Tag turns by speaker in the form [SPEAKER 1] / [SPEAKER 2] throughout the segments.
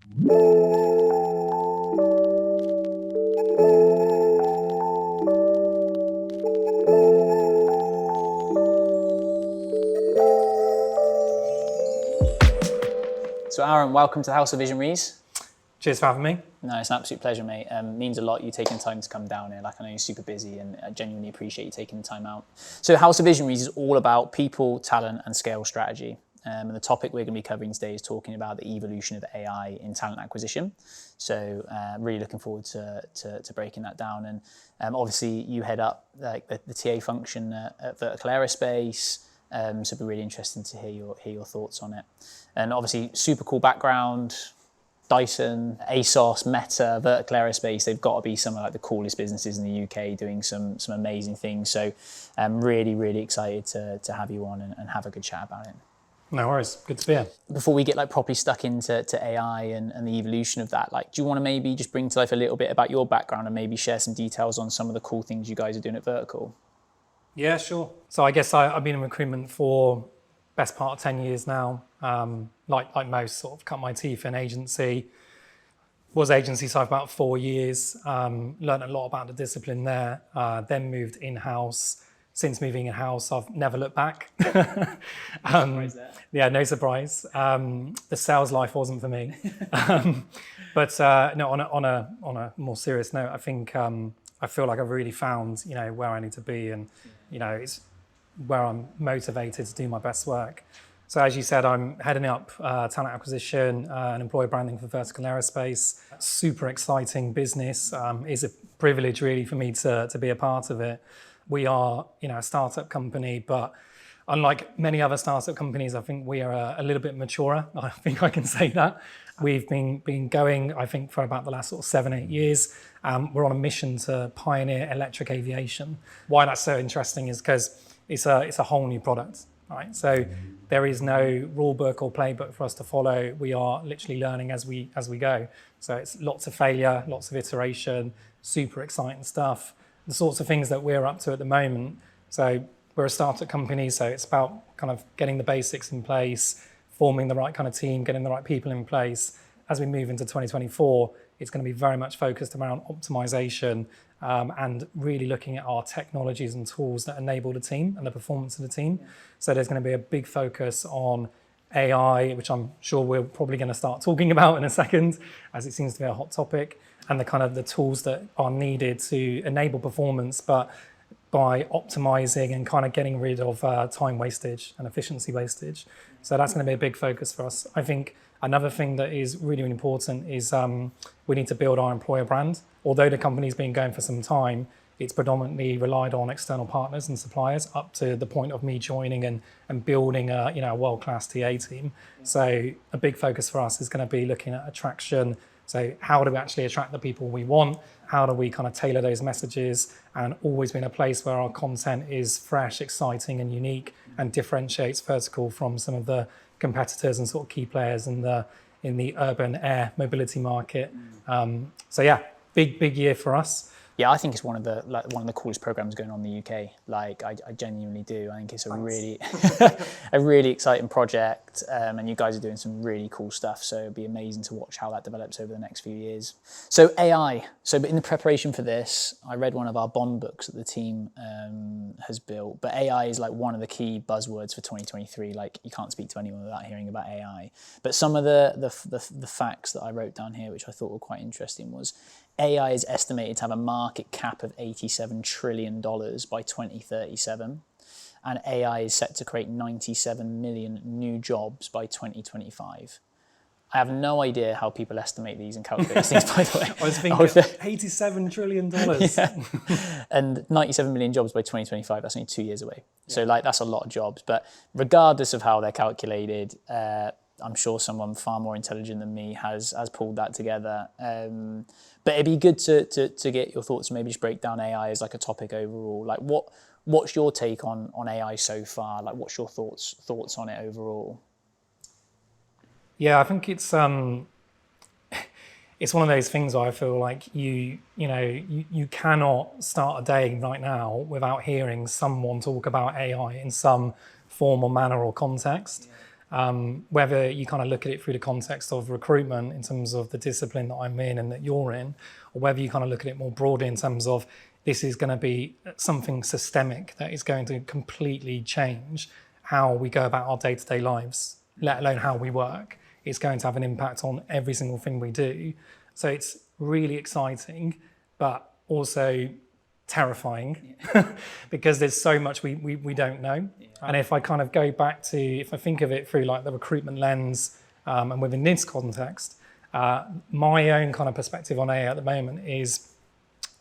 [SPEAKER 1] So Aaron, welcome to the House of Visionaries.
[SPEAKER 2] Cheers for having me.
[SPEAKER 1] No, it's an absolute pleasure, mate. Means a lot you taking time to come down here. Like, I know you're super busy and I genuinely appreciate you taking the time out. So House of Visionaries is all about people, talent and scale strategy. And the topic we're going to be covering today is talking about the evolution of AI in talent acquisition. So really looking forward to breaking that down. And obviously you head up like the TA function at Vertical Aerospace. So it'd be really interesting to hear your thoughts on it. And obviously super cool background, Dyson, ASOS, Meta, Vertical Aerospace, they've got to be some of like the coolest businesses in the UK doing some amazing things. So I'm really excited to have you on and have a good chat about it.
[SPEAKER 2] No worries, good to be here.
[SPEAKER 1] Before we get like properly stuck into AI and the evolution of that, like, do you want to maybe just bring to life a little bit about your background and maybe share some details on some of the cool things you guys are doing at Vertical?
[SPEAKER 2] Yeah, sure. So I guess I've been in recruitment for best part of 10 years now. Like most, sort of cut my teeth in agency. Was agency side for about 4 years. Learned a lot about the discipline there. Then moved in-house. Since moving in-house, I've never looked back. Yeah, no surprise. The sales life wasn't for me. But no, on a more serious note, I think I feel like I've really found where I need to be, and it's where I'm motivated to do my best work. So as you said, I'm heading up talent acquisition and employer branding for Vertical Aerospace. Super exciting business. It's a privilege really for me to be a part of it. We are a startup company, but unlike many other startup companies, I think we are a little bit maturer. I think I can say that. We've been going, I think, for about the last sort of 7-8 years. We're on a mission to pioneer electric aviation. Why that's so interesting is because it's a whole new product, right? So there is no rule book or playbook for us to follow. We are literally learning as we go. So it's lots of failure, lots of iteration, super exciting stuff. The sorts of things that we're up to at the moment. So we're a startup company, so it's about kind of getting the basics in place, forming the right kind of team, getting the right people in place. As we move into 2024, it's going to be very much focused around optimization and really looking at our technologies and tools that enable the team and the performance of the team. So there's going to be a big focus on AI, which I'm sure we're probably going to start talking about in a second, as it seems to be a hot topic, and the kind of the tools that are needed to enable performance, but by optimizing and kind of getting rid of time wastage and efficiency wastage. So that's going to be a big focus for us. I think another thing that is really important is we need to build our employer brand. Although the company's been going for some time, it's predominantly relied on external partners and suppliers up to the point of me joining and building a world-class TA team. So a big focus for us is going to be looking at attraction. So how do we actually attract the people we want? How do we kind of tailor those messages and always be in a place where our content is fresh, exciting and unique and differentiates Vertical from some of the competitors and sort of key players in the urban air mobility market. So yeah, big year for us.
[SPEAKER 1] Yeah, I think it's one of the coolest programs going on in the UK. Like, I genuinely do. I think it's a really exciting project, and you guys are doing some really cool stuff. So it'd be amazing to watch how that develops over the next few years. So AI. So, but in the preparation for this, I read one of our bond books that the team has built. But AI is like one of the key buzzwords for 2023. Like, you can't speak to anyone without hearing about AI. But some of the facts that I wrote down here, which I thought were quite interesting, was AI is estimated to have a market cap of $87 trillion by 2037, and AI is set to create 97 million new jobs by 2025. I have no idea how people estimate these and calculate these things, by the way.
[SPEAKER 2] I was thinking $87 trillion.
[SPEAKER 1] Yeah. And 97 million jobs by 2025, that's only 2 years away. So like, that's a lot of jobs. But regardless of how they're calculated, I'm sure someone far more intelligent than me has pulled that together. But it'd be good to get your thoughts and maybe just break down AI as like a topic overall. Like, what's your take on AI so far? Like, what's your thoughts on it overall?
[SPEAKER 2] Yeah, I think it's one of those things where I feel like you cannot start a day right now without hearing someone talk about AI in some form or manner or context. Whether you kind of look at it through the context of recruitment in terms of the discipline that I'm in and that you're in, or whether you kind of look at it more broadly in terms of this is going to be something systemic that is going to completely change how we go about our day-to-day lives, let alone how we work. It's going to have an impact on every single thing we do. So it's really exciting, but also terrifying because there's so much we don't know. And if I kind of go back to, if I think of it through like the recruitment lens and within this context, my own kind of perspective on AI at the moment is,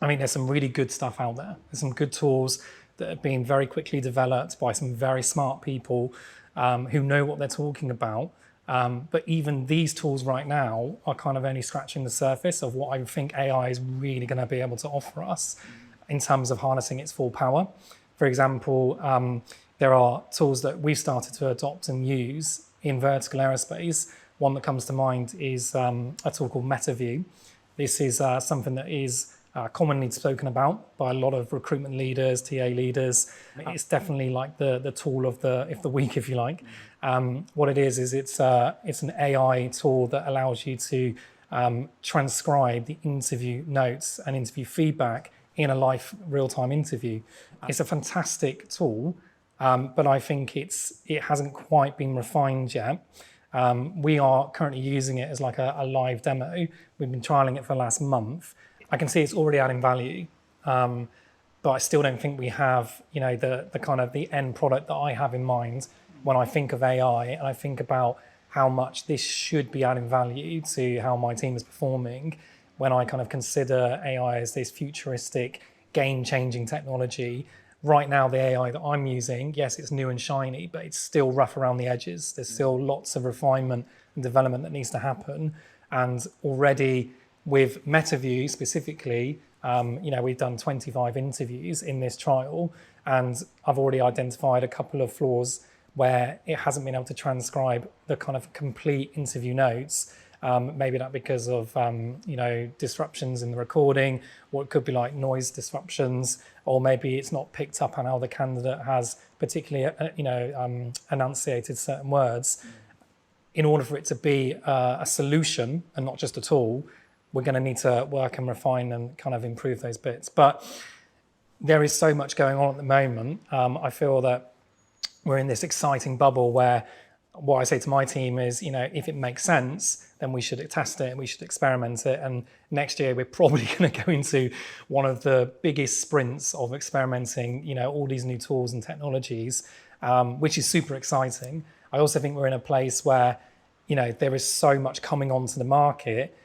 [SPEAKER 2] I mean, there's some really good stuff out there. There's some good tools that have been very quickly developed by some very smart people who know what they're talking about. But even these tools right now are kind of only scratching the surface of what I think AI is really going to be able to offer us in terms of harnessing its full power. For example, there are tools that we've started to adopt and use in vertical aerospace. One that comes to mind is a tool called MetaView. This is something that is commonly spoken about by a lot of recruitment leaders, TA leaders. It's definitely like the tool of the week, if you like. What it is it's an AI tool that allows you to transcribe the interview notes and interview feedback in a live real-time interview. It's a fantastic tool, but I think it hasn't quite been refined yet. We are currently using it as like a live demo. We've been trialing it for the last month. I can see it's already adding value, but I still don't think we have, the kind of the end product that I have in mind when I think of AI and I think about how much this should be adding value to how my team is performing. When I kind of consider AI as this futuristic, game-changing technology, right now the AI that I'm using, yes, it's new and shiny, but it's still rough around the edges. There's still lots of refinement and development that needs to happen. And already with MetaView specifically, we've done 25 interviews in this trial, and I've already identified a couple of flaws where it hasn't been able to transcribe the kind of complete interview notes. Maybe that because of disruptions in the recording, or it could be like noise disruptions, or maybe it's not picked up on how the candidate has particularly enunciated certain words. In order for it to be a solution and not just a tool, we're going to need to work and refine and kind of improve those bits. But there is so much going on at the moment. I feel that we're in this exciting bubble where what I say to my team is, if it makes sense, then we should test it and we should experiment it. And next year, we're probably going to go into one of the biggest sprints of experimenting, all these new tools and technologies, which is super exciting. I also think we're in a place where, there is so much coming onto the market.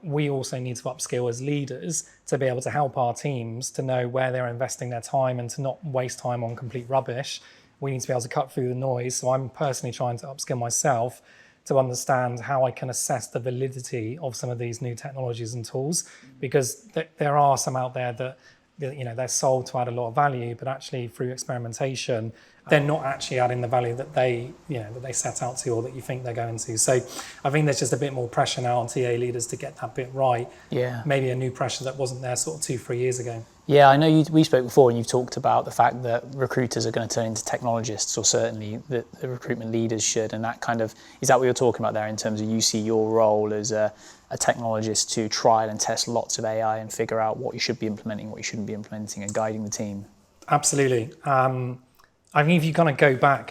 [SPEAKER 2] We also need to upskill as leaders to be able to help our teams to know where they're investing their time and to not waste time on complete rubbish. We need to be able to cut through the noise. So I'm personally trying to upskill myself to understand how I can assess the validity of some of these new technologies and tools, because there are some out there that they're sold to add a lot of value, but actually through experimentation, they're not actually adding the value that they set out to or that you think they're going to. So I think there's just a bit more pressure now on TA leaders to get that bit right. Yeah. Maybe a new pressure that wasn't there sort of 2-3 years ago.
[SPEAKER 1] Yeah, I know we spoke before and you've talked about the fact that recruiters are going to turn into technologists, or certainly the recruitment leaders should. And that kind of, is that what you're talking about there in terms of you see your role as a technologist to trial and test lots of AI and figure out what you should be implementing, what you shouldn't be implementing, and guiding the team?
[SPEAKER 2] Absolutely. I mean, if you kind of go back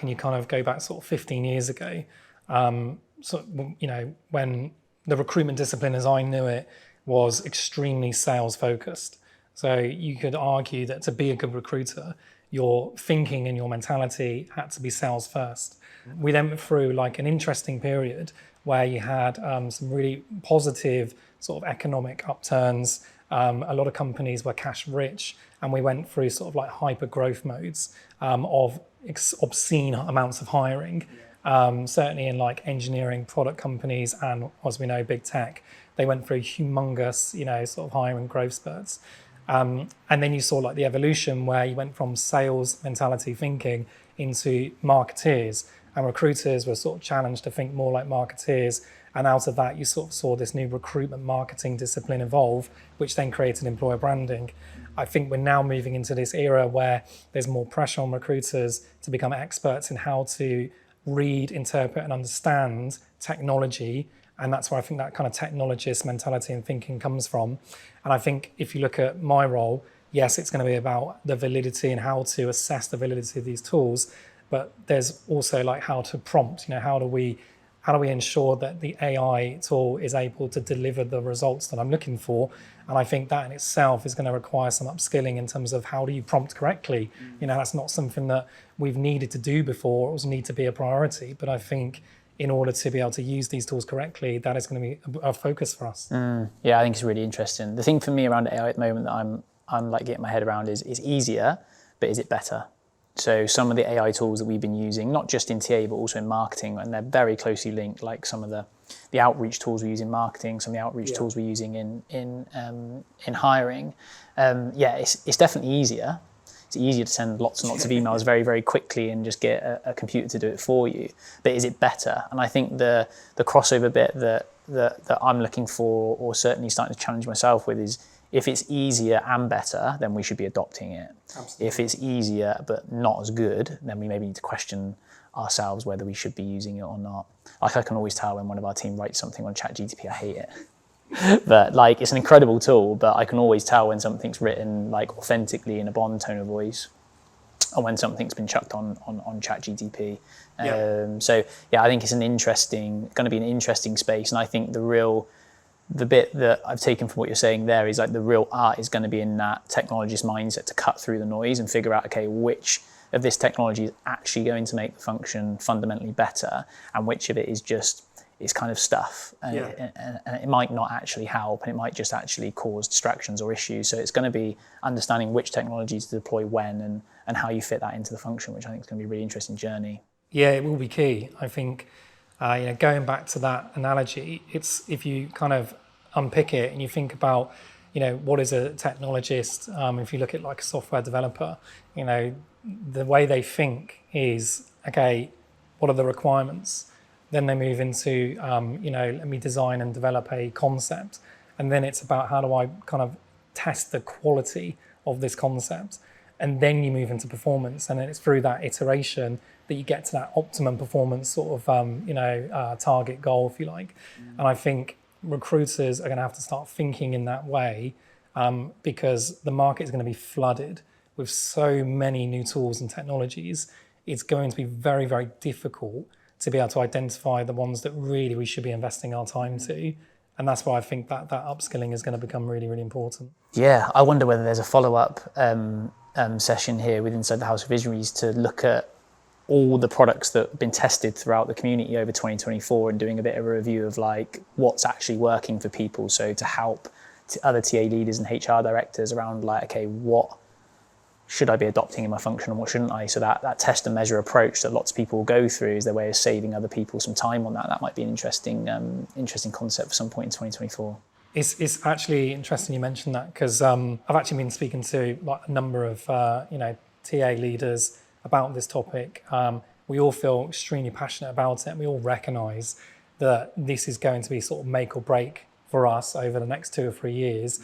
[SPEAKER 2] sort of 15 years ago, when the recruitment discipline as I knew it was extremely sales focused. So you could argue that to be a good recruiter, your thinking and your mentality had to be sales first. We then went through like an interesting period where you had some really positive sort of economic upturns. A lot of companies were cash rich, and we went through sort of like hyper growth modes of obscene amounts of hiring. Certainly in like engineering product companies and, as we know, big tech, they went through humongous, sort of hiring growth spurts. And then you saw like the evolution where you went from sales mentality thinking into marketeers, and recruiters were sort of challenged to think more like marketeers. And out of that, you sort of saw this new recruitment marketing discipline evolve, which then created employer branding. I think we're now moving into this era where there's more pressure on recruiters to become experts in how to read, interpret, and understand technology. And that's where I think that kind of technologist mentality and thinking comes from. And I think if you look at my role, yes, it's going to be about the validity and how to assess the validity of these tools, but there's also like how to prompt, how do we ensure that the AI tool is able to deliver the results that I'm looking for? And I think that in itself is going to require some upskilling in terms of how do you prompt correctly. That's not something that we've needed to do before. It was need to be a priority. But I think in order to be able to use these tools correctly, that is going to be a focus for us.
[SPEAKER 1] Yeah, I think it's really interesting. The thing for me around AI at the moment that I'm like getting my head around is easier, but is it better? So some of the AI tools that we've been using, not just in TA, but also in marketing, and they're very closely linked, like some of the outreach tools we use in marketing, some of the outreach tools we're using in hiring. It's definitely easier. It's easier to send lots and lots of emails very, very quickly and just get a computer to do it for you. But is it better? And I think the crossover bit that I'm looking for, or certainly starting to challenge myself with, is if it's easier and better, then we should be adopting it. Absolutely. If it's easier but not as good, then we maybe need to question ourselves whether we should be using it or not. Like I can always tell when one of our team writes something on ChatGPT, I hate it. But like it's an incredible tool, but I can always tell when something's written like authentically in a Bond tone of voice, or when something's been chucked on ChatGPT. I think it's going to be an interesting space, and I think the bit that I've taken from what you're saying there is like the real art is going to be in that technologist mindset to cut through the noise and figure out, okay, which of this technology is actually going to make the function fundamentally better, and which of it is just it's kind of stuff, and it might not actually help, and it might just actually cause distractions or issues. So it's going to be understanding which technologies to deploy when and how you fit that into the function, which I think is going to be a really interesting journey.
[SPEAKER 2] Yeah, it will be key. I think going back to that analogy, it's if you kind of unpick it and you think about what is a technologist, if you look at like a software developer, the way they think is, okay, what are the requirements? Then they move into, let me design and develop a concept. And then it's about how do I kind of test the quality of this concept? And then you move into performance. And then it's through that iteration that you get to that optimum performance sort of, target goal, if you like. And I think recruiters are going to have to start thinking in that way because the market is going to be flooded with so many new tools and technologies. It's going to be very, very difficult to be able to identify the ones that really we should be investing our time to. And that's why I think that upskilling is going to become really, really important. Yeah,
[SPEAKER 1] I wonder whether there's a follow-up session here with Inside the House of Visionaries to look at all the products that have been tested throughout the community over 2024 and doing a bit of a review of like what's actually working for people. So to help other TA leaders and HR directors around like, okay, what should I be adopting in my function and what shouldn't I? So that test and measure approach that lots of people go through is their way of saving other people some time on that. That might be an interesting concept for some point in 2024.
[SPEAKER 2] It's actually interesting you mentioned that because I've actually been speaking to like a number of TA leaders about this topic. We all feel extremely passionate about it, and we all recognise that this is going to be sort of make or break for us over the next 2 or 3 years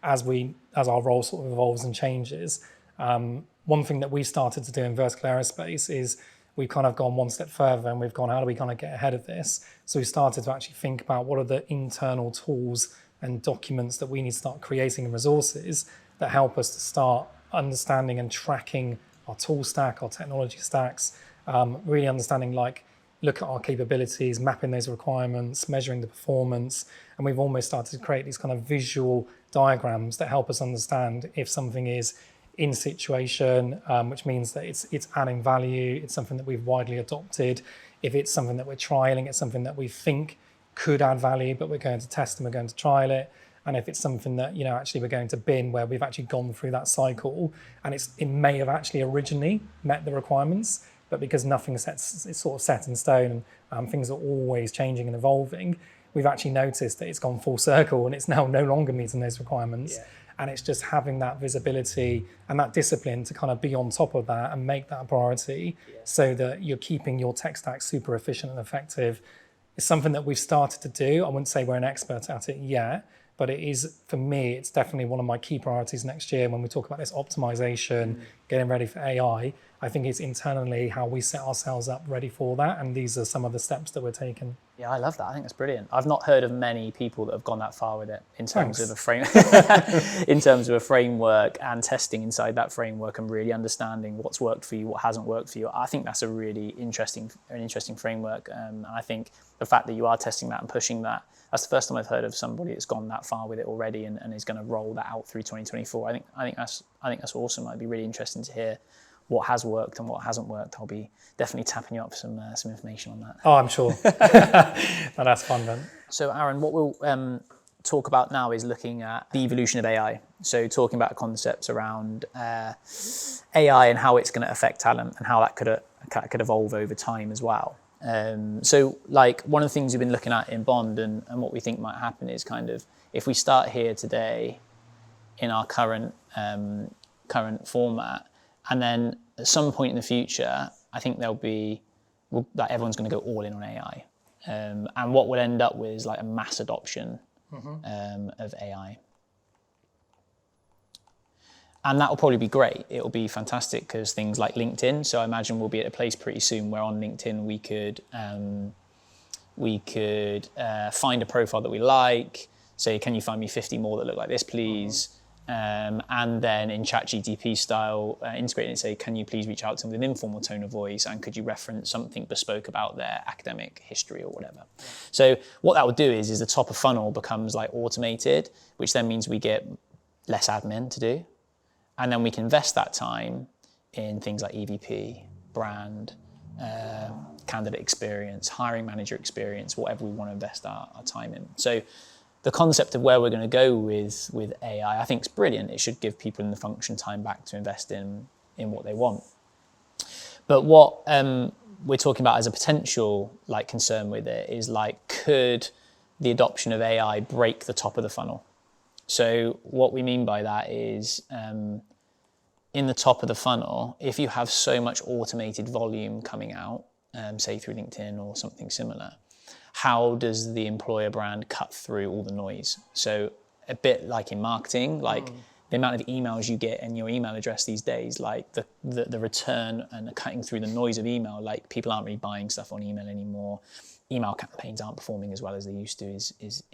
[SPEAKER 2] as our role sort of evolves and changes. One thing that we started to do in vertical aerospace is we've kind of gone one step further and we've gone, how do we kind of get ahead of this? So we started to actually think about what are the internal tools and documents that we need to start creating and resources that help us to start understanding and tracking our tool stack, our technology stacks, really understanding look at our capabilities, mapping those requirements, measuring the performance. And we've almost started to create these kind of visual diagrams that help us understand if something is in situation, which means that it's adding value, it's something that we've widely adopted. If it's something that we're trialing, it's something that we think could add value, but we're going to test and we're going to trial it. And if it's something that, actually we're going to bin where we've actually gone through that cycle and it may have actually originally met the requirements, but because nothing's sort of set in stone and things are always changing and evolving, we've actually noticed that it's gone full circle and it's now no longer meeting those requirements. Yeah. And it's just having that visibility and that discipline to kind of be on top of that and make that a priority so that you're keeping your tech stack super efficient and effective. It's something that we've started to do. I wouldn't say we're an expert at it yet, but it is, for me, it's definitely one of my key priorities next year when we talk about this optimization, getting ready for AI. I think it's internally how we set ourselves up ready for that. And these are some of the steps that we're taking.
[SPEAKER 1] Yeah, I love that. I think that's brilliant. I've not heard of many people that have gone that far with it in terms of a in terms of a framework and testing inside that framework and really understanding what's worked for you, what hasn't worked for you. I think that's a really interesting framework. And I think the fact that you are testing that and pushing that, that's the first time I've heard of somebody that's gone that far with it already and is going to roll that out through 2024. I think that's awesome. It'd be really interesting to hear what has worked and what hasn't worked. I'll be definitely tapping you up for some information on that.
[SPEAKER 2] Oh, I'm sure. That's fun then.
[SPEAKER 1] So Aaron, what we'll talk about now is looking at the evolution of AI. So talking about concepts around AI and how it's going to affect talent and how that could evolve over time as well. So like one of the things we've been looking at in Bond and what we think might happen is kind of if we start here today in our current format, and then at some point in the future, I think that everyone's going to go all in on AI. And what we'll end up with is like a mass adoption of AI. And that will probably be great. It will be fantastic because things like LinkedIn. So I imagine we'll be at a place pretty soon where on LinkedIn we could find a profile that we like, say, can you find me 50 more that look like this, please? And then in ChatGPT style, integrate it and say, can you please reach out to them with an informal tone of voice and could you reference something bespoke about their academic history or whatever. So what that would do is the top of funnel becomes like automated, which then means we get less admin to do. And then we can invest that time in things like EVP, brand, candidate experience, hiring manager experience, whatever we want to invest our time in. So the concept of where we're going to go with AI, I think is brilliant. It should give people in the function time back to invest in what they want. But what we're talking about as a potential like concern with it is like, could the adoption of AI break the top of the funnel? So what we mean by that is in the top of the funnel, if you have so much automated volume coming out, say through LinkedIn or something similar, how does the employer brand cut through all the noise? So a bit like in marketing, like the amount of emails you get in your email address these days, like the return and cutting through the noise of email, like people aren't really buying stuff on email anymore. Email campaigns aren't performing as well as they used to is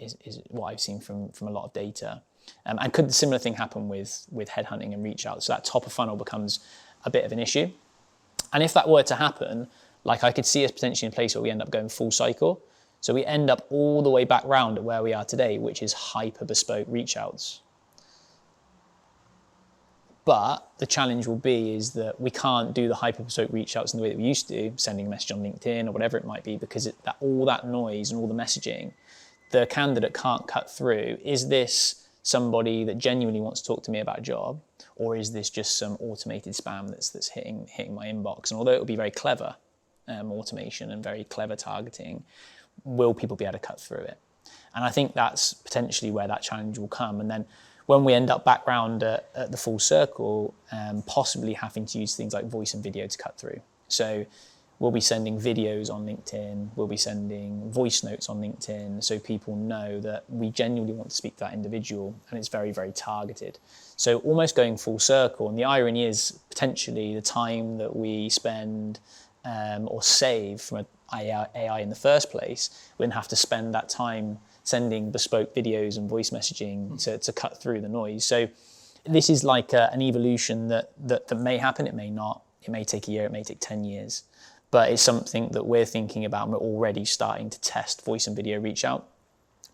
[SPEAKER 1] what I've seen from a lot of data. And could the similar thing happen with headhunting and reach out? So that top of funnel becomes a bit of an issue. And if that were to happen, like I could see us potentially in a place where we end up going full cycle. So we end up all the way back round at where we are today, which is hyper bespoke reach outs. But the challenge will be is that we can't do the hyper bespoke reach outs in the way that we used to, sending a message on LinkedIn or whatever it might be, because all that noise and all the messaging, the candidate can't cut through. Is this somebody that genuinely wants to talk to me about a job, or is this just some automated spam that's hitting my inbox? And although it will be very clever automation and very clever targeting, will people be able to cut through it? And I think that's potentially where that challenge will come. And then when we end up back round at the full circle, possibly having to use things like voice and video to cut through. So we'll be sending videos on LinkedIn, we'll be sending voice notes on LinkedIn so people know that we genuinely want to speak to that individual and it's very, very targeted. So almost going full circle. And the irony is potentially the time that we spend or save from AI in the first place, we then have to spend that time sending bespoke videos and voice messaging to cut through the noise. So this is like an evolution that may happen, it may not. It may take a year, it may take 10 years. But it's something that we're thinking about and we're already starting to test voice and video reach out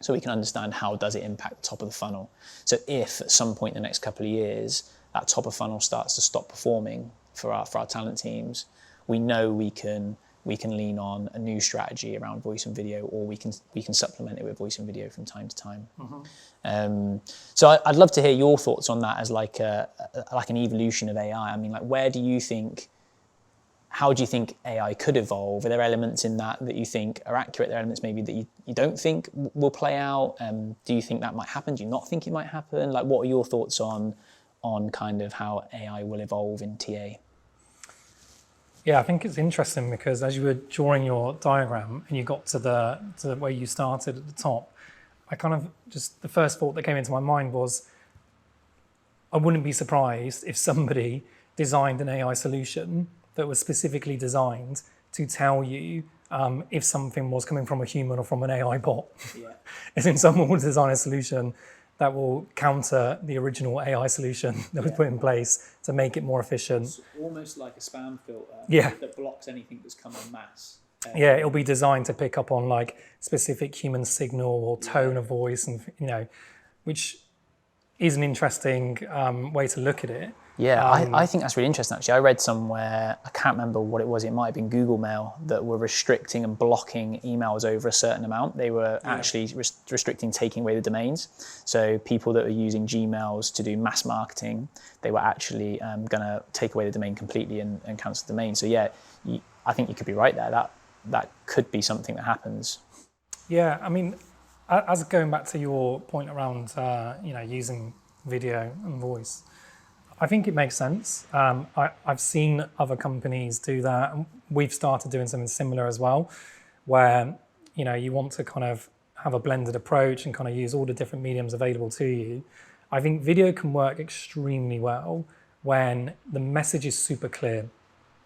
[SPEAKER 1] so we can understand how does it impact the top of the funnel. So if at some point in the next couple of years, that top of funnel starts to stop performing for our talent teams, we know we can lean on a new strategy around voice and video, or we can supplement it with voice and video from time to time. So I'd love to hear your thoughts on that as like an evolution of AI. I mean, like, how do you think AI could evolve? Are there elements in that you think are accurate? Are there elements maybe that you don't think will play out? Do you think that might happen? Do you not think it might happen? Like, what are your thoughts on kind of how AI will evolve in TA?
[SPEAKER 2] Yeah, I think it's interesting because as you were drawing your diagram and you got to where you started at the top, I kind of the first thought that came into my mind was, I wouldn't be surprised if somebody designed an AI solution that was specifically designed to tell you if something was coming from a human or from an AI bot.
[SPEAKER 1] Yeah.
[SPEAKER 2] As in, someone will design a solution that will counter the original AI solution that was put in place to make it more efficient.
[SPEAKER 1] It's almost like a spam filter that blocks anything that's come en masse.
[SPEAKER 2] Yeah, it'll be designed to pick up on like specific human signal or tone of voice, and which is an interesting way to look at it.
[SPEAKER 1] Yeah, I think that's really interesting, actually. I read somewhere, I can't remember what it was, it might have been Google Mail, that were restricting and blocking emails over a certain amount. They were actually restricting taking away the domains. So people that were using Gmails to do mass marketing, they were actually going to take away the domain completely and cancel the domain. So yeah, I think you could be right there. That could be something that happens.
[SPEAKER 2] Yeah, I mean, as going back to your point around using video and voice, I think it makes sense. I've seen other companies do that, and we've started doing something similar as well, where you want to kind of have a blended approach and kind of use all the different mediums available to you. I think video can work extremely well when the message is super clear.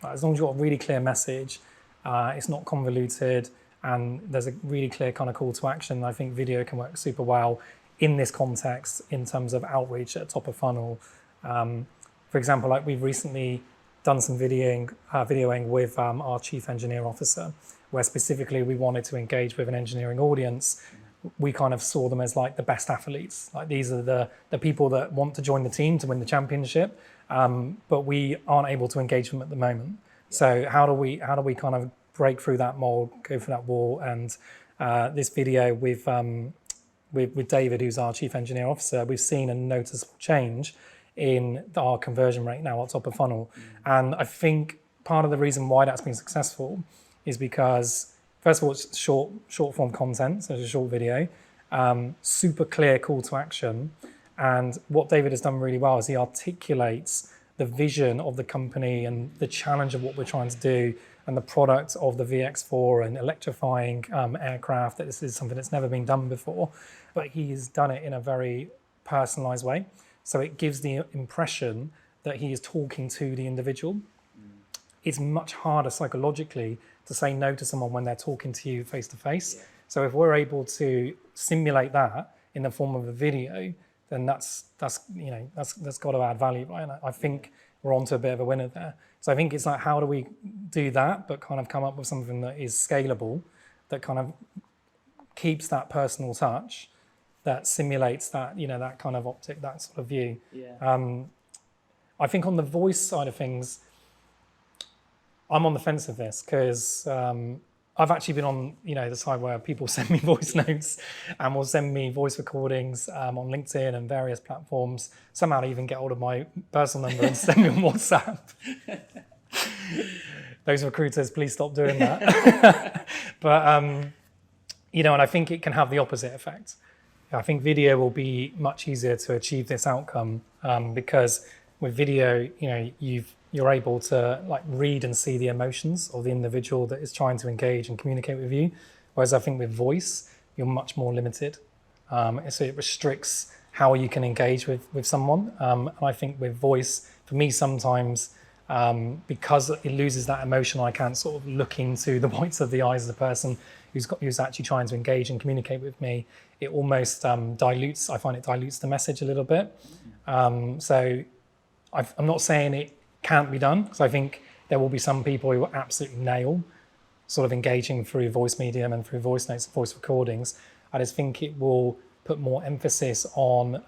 [SPEAKER 2] As long as you've got a really clear message, it's not convoluted, and there's a really clear kind of call to action. I think video can work super well in this context in terms of outreach at top of funnel. For example, like we've recently done some videoing with our chief engineer officer, where specifically we wanted to engage with an engineering audience. We kind of saw them as like the best athletes. Like these are the people that want to join the team to win the championship, but we aren't able to engage them at the moment. So how do we kind of break through that mold, go through that wall? And this video with David, who's our chief engineer officer, we've seen a noticeable change in our conversion rate now at top of funnel. And I think part of the reason why that's been successful is because, first of all, it's short form content, so it's a short video, super clear call to action. And what David has done really well is he articulates the vision of the company and the challenge of what we're trying to do, and the product of the VX4 and electrifying aircraft, that this is something that's never been done before. But he's done it in a very personalized way. So it gives the impression that he is talking to the individual. It's much harder psychologically to say no to someone when they're talking to you face to face. So if we're able to simulate that in the form of a video, then that's got to add value, right? And I think we're onto a bit of a winner there. So I think it's like, how do we do that, but kind of come up with something that is scalable, that kind of keeps that personal touch, that simulates that, that kind of optic, that sort of view. Yeah. I think on the voice side of things, I'm on the fence of this because I've actually been on, the side where people send me voice notes and will send me voice recordings on LinkedIn and various platforms. Somehow they even get hold of my personal number and send me on WhatsApp. Those recruiters, please stop doing that. But, and I think it can have the opposite effect. I think video will be much easier to achieve this outcome because with video, you're able to like read and see the emotions of the individual that is trying to engage and communicate with you. Whereas I think with voice, you're much more limited. So it restricts how you can engage with someone. And I think with voice, for me, sometimes because it loses that emotion, I can't sort of look into the whites of the eyes of the person who's actually trying to engage and communicate with me. It almost dilutes the message a little bit. So I'm not saying it can't be done, because I think there will be some people who will absolutely nail sort of engaging through voice medium and through voice notes and voice recordings. I just think it will put more emphasis on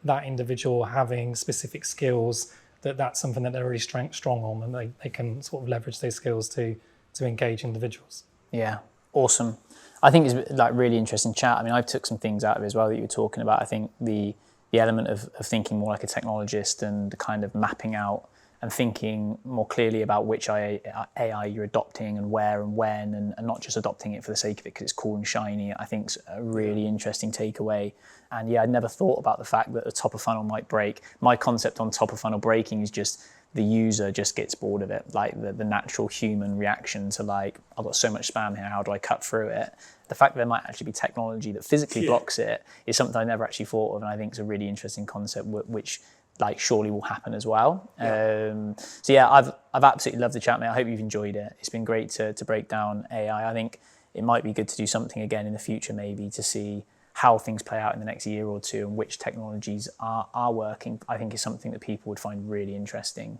[SPEAKER 2] that individual having specific skills, that's something that they're really strong on, and they can sort of leverage those skills to engage individuals.
[SPEAKER 1] Yeah, awesome. I think it's like really interesting chat. I mean, I took some things out of it as well that you were talking about. I think the element of thinking more like a technologist and the kind of mapping out and thinking more clearly about which AI you're adopting and where and when, and not just adopting it for the sake of it because it's cool and shiny, I think is a really interesting takeaway. And yeah, I'd never thought about the fact that the top of funnel might break. My concept on top of funnel breaking is just the user just gets bored of it, like the natural human reaction to like, I've got so much spam here, how do I cut through it? The fact that there might actually be technology that physically blocks it is something I never actually thought of, and I think it's a really interesting concept which like surely will happen as well. So yeah, I've absolutely loved the chat, mate. I hope you've enjoyed it. It's been great to break down AI. I think it might be good to do something again in the future, maybe to see how things play out in the next year or two and which technologies are working. I think is something that people would find really interesting.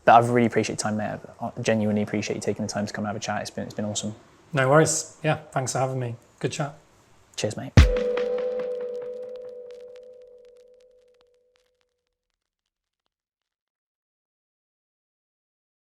[SPEAKER 1] But I've really appreciated your time, mate. I genuinely appreciate you taking the time to come and have a chat. It's been awesome.
[SPEAKER 2] No worries. Yeah, thanks for having me. Good chat.
[SPEAKER 1] Cheers, mate.